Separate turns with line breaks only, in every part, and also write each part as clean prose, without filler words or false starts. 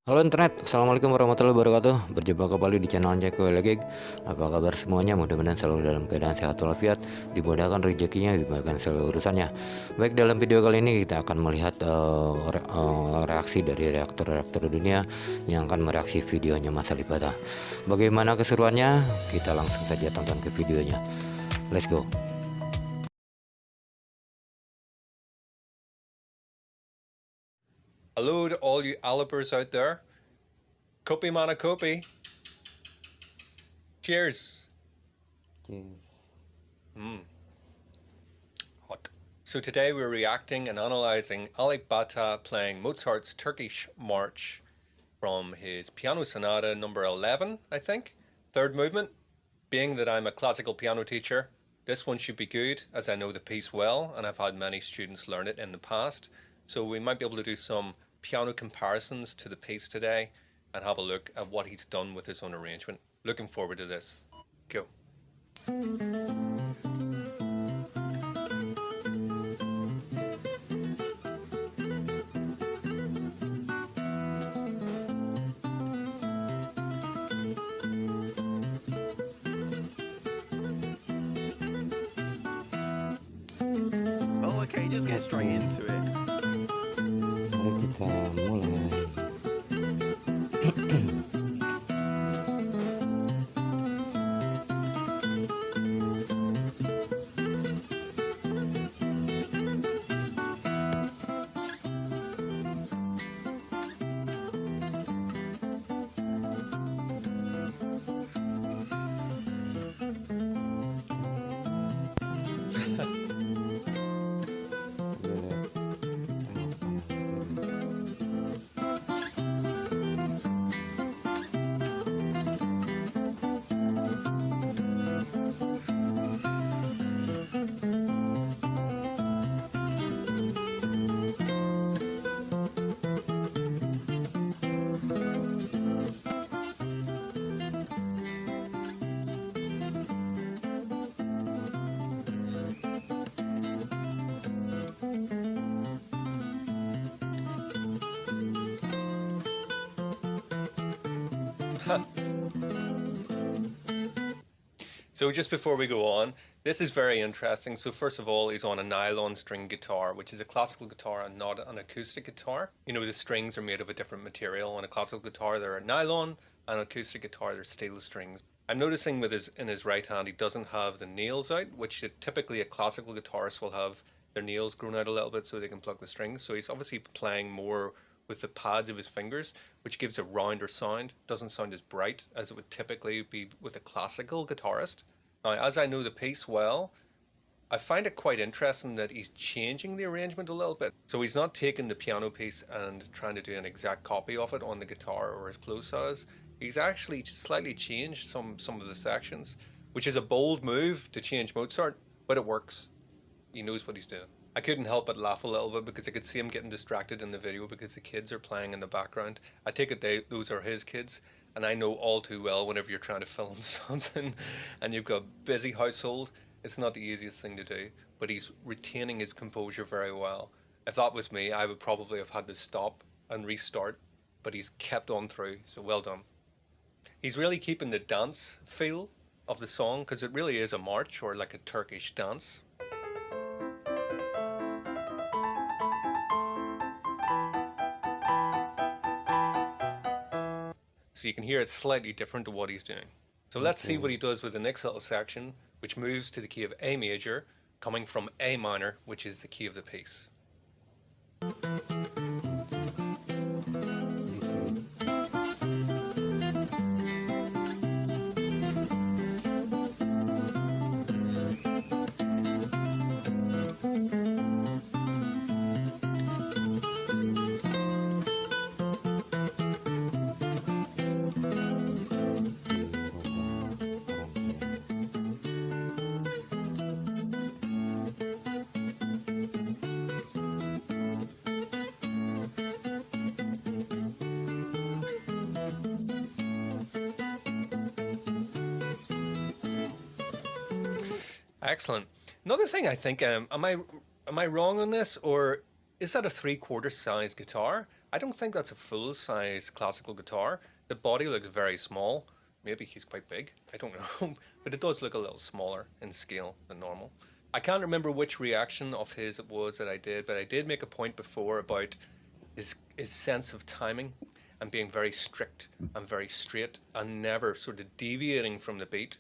Halo internet, assalamualaikum warahmatullahi wabarakatuh. Berjumpa kembali di channel Lagu. Apa kabar semuanya? Mudah-mudahan selalu dalam keadaan sehat walafiat, dimudahkan rezekinya, dimudahkan seluruh urusannya. Baik, dalam video kali ini kita akan melihat reaksi dari reaktor-reaktor dunia yang akan mereaksi videonya Mas Alip. Bagaimana keseruannya? Kita langsung saja tonton ke videonya. Let's go.
Hello to all you Alipers out there. Kopi mana kopi. Cheers. Hot. So today we're reacting and analysing Alip playing Mozart's Turkish March from his Piano Sonata number 11, I think. Third movement. Being that I'm a classical piano teacher, this one should be good as I know the piece well and I've had many students learn it in the past. So we might be able to do some piano comparisons to the piece today and have a look at what he's done with his own arrangement. Looking forward to this. Go.
Oh, okay, just get straight into it.
Mari kita mulai.
So just before we go on, this is very interesting. So first of all, he's on a nylon string guitar, which is a classical guitar and not an acoustic guitar. You know, the strings are made of a different material. On a classical guitar, they're nylon, and an acoustic guitar, they're steel strings. I'm noticing in his right hand, he doesn't have the nails out, which typically a classical guitarist will have their nails grown out a little bit so they can pluck the strings. So he's obviously playing more with the pads of his fingers, which gives a rounder sound. Doesn't sound as bright as it would typically be with a classical guitarist. Now, as I know the piece well, I find it quite interesting that he's changing the arrangement a little bit. So he's not taking the piano piece and trying to do an exact copy of it on the guitar or as close as. He's actually slightly changed some of the sections, which is a bold move to change Mozart, but it works. He knows what he's doing. I couldn't help but laugh a little bit because I could see him getting distracted in the video because the kids are playing in the background. I take it those are his kids, and I know all too well whenever you're trying to film something and you've got a busy household, it's not the easiest thing to do, but he's retaining his composure very well. If that was me, I would probably have had to stop and restart, but he's kept on through, so well done. He's really keeping the dance feel of the song because it really is a march or like a Turkish dance. So you can hear it's slightly different to what he's doing. So let's see what he does with the next little section, which moves to the key of A major, coming from A minor, which is the key of the piece. Excellent. Another thing I think, am I wrong on this, or is that a 3/4 size guitar? I don't think that's a full-size classical guitar. The body looks very small. Maybe he's quite big. I don't know. But it does look a little smaller in scale than normal. I can't remember which reaction of his it was that I did, but I did make a point before about his sense of timing and being very strict and very straight and never sort of deviating from the beat,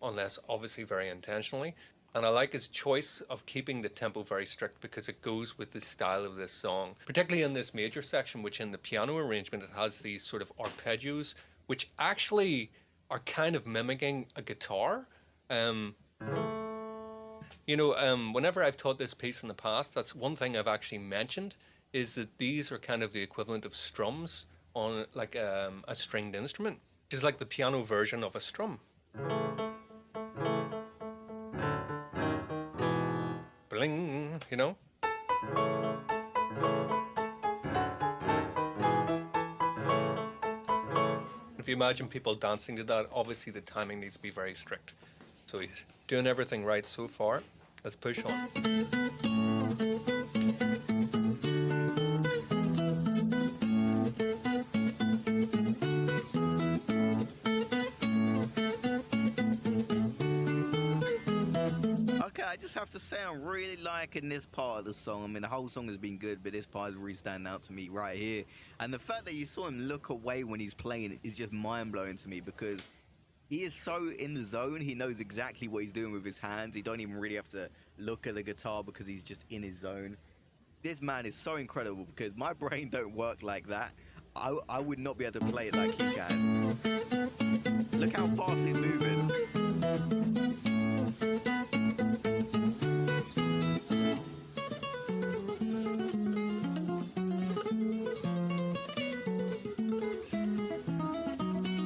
unless obviously very intentionally. And I like his choice of keeping the tempo very strict because it goes with the style of this song. Particularly in this major section, which in the piano arrangement, it has these sort of arpeggios, which actually are kind of mimicking a guitar. Whenever I've taught this piece in the past, that's one thing I've actually mentioned, is that these are kind of the equivalent of strums on like a stringed instrument, which is like the piano version of a strum. Bling, you know? If you imagine people dancing to that, obviously the timing needs to be very strict. So he's doing everything right so far. Let's push on.
Okay, I just have to say I'm really liking this part of the song. I mean, the whole song has been good, but this part is really standing out to me right here. And the fact that you saw him look away when he's playing is just mind-blowing to me, because he is so in the zone. He knows exactly what he's doing with his hands. He don't even really have to look at the guitar because he's just in his zone. This man is so incredible, because my brain don't work like that. I would not be able to play it like he can. Look how fast he's moving.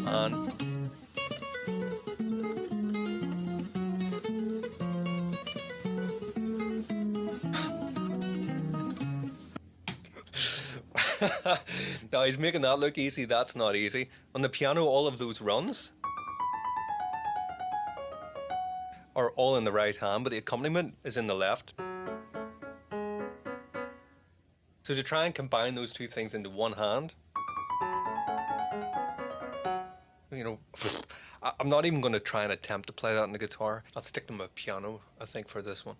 On. Now he's making that look easy. That's not easy. On the piano, all of those runs are all in the right hand, but the accompaniment is in the left. So to try and combine those two things into one hand, I'm not even going to try and attempt to play that on the guitar. I'll stick to my piano, I think, for this one.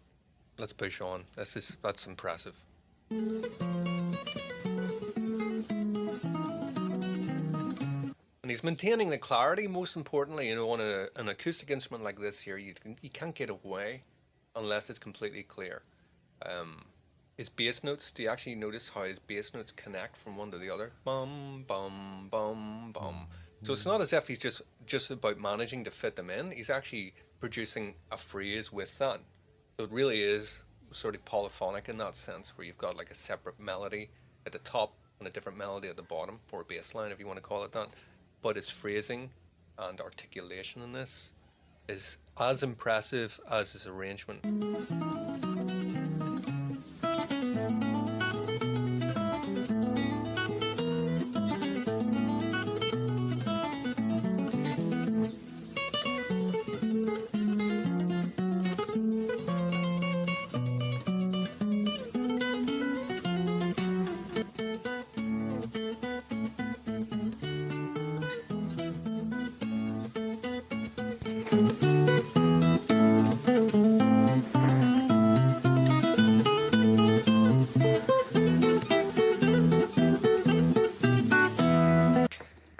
Let's push on. That's impressive. And he's maintaining the clarity, most importantly. On an acoustic instrument like this here, you can't get away unless it's completely clear. His bass notes, do you actually notice how his bass notes connect from one to the other? Bum, bum, bum, bum. So it's not as if he's just about managing to fit them in. He's actually producing a phrase with that. So it really is sort of polyphonic in that sense, where you've got like a separate melody at the top and a different melody at the bottom, or a bass line if you want to call it that. But his phrasing and articulation in this is as impressive as his arrangement.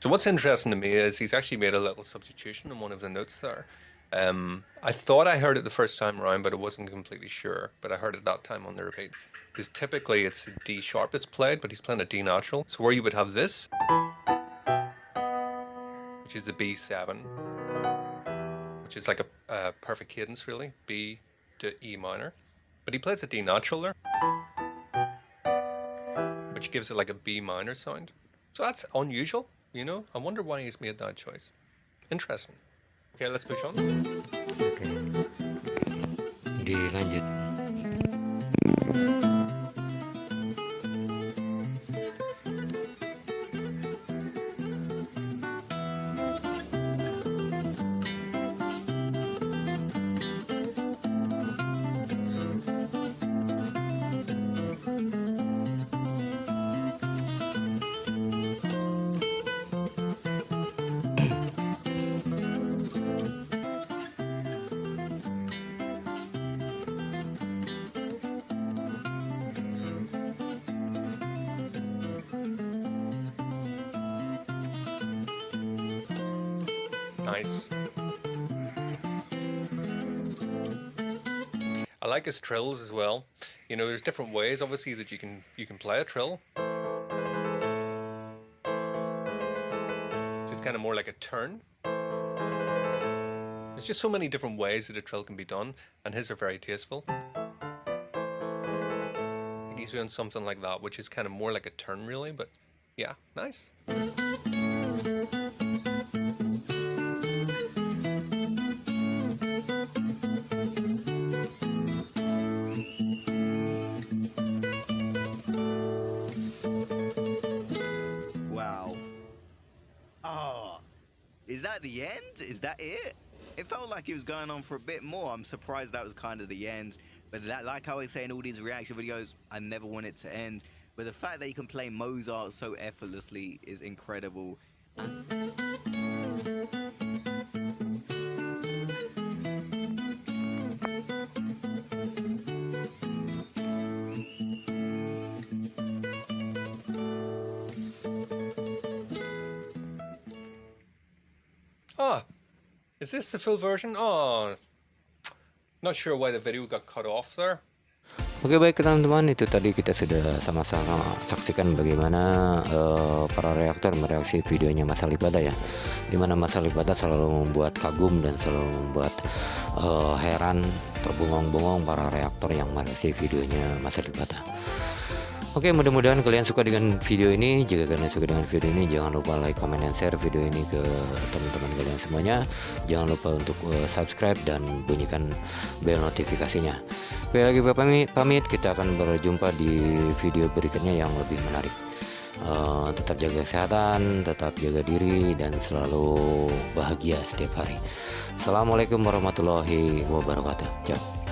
So what's interesting to me is he's actually made a little substitution in one of the notes there. I thought I heard it the first time around, but I wasn't completely sure. But I heard it that time on the repeat. Because typically it's a D sharp that's played, but he's playing a D natural. So where you would have this, which is the B7, which is like a perfect cadence really, B to E minor. But he plays a D natural there, which gives it like a B minor sound. So that's unusual. I wonder why he's made that choice. Interesting. Okay, let's push on.
Oke. Dilanjut.
nice. I like his trills as well. You know, there's different ways obviously that you can play a trill. So it's kind of more like a turn. There's just so many different ways that a trill can be done, and his are very tasteful. I think he's doing something like that, which is kind of more like a turn really, but yeah, nice.
Wow. Oh, is that the end? Is that it? It felt like it was going on for a bit more. I'm surprised that was kind of the end. But that, like I always say in all these reaction videos, I never want it to end. But the fact that you can play Mozart so effortlessly is incredible.
Ah, is this the full version? Oh, not sure why the video got cut off there.
Oke baik teman-teman, itu tadi kita sudah sama-sama saksikan bagaimana para reaktor mereaksi videonya Mas Alip ya, dimana Mas Alip selalu membuat kagum dan selalu membuat heran, terbungong-bungong para reaktor yang mereaksi videonya Mas Alip. Oke, mudah-mudahan kalian suka dengan video ini. Jika kalian suka dengan video ini, jangan lupa like, comment, dan share video ini ke teman-teman kalian semuanya. Jangan lupa untuk subscribe dan bunyikan bel notifikasinya. Oke, lagi pamit. Kita akan berjumpa di video berikutnya yang lebih menarik. Tetap jaga kesehatan, tetap jaga diri, dan selalu bahagia setiap hari. Assalamualaikum warahmatullahi wabarakatuh. Ciao.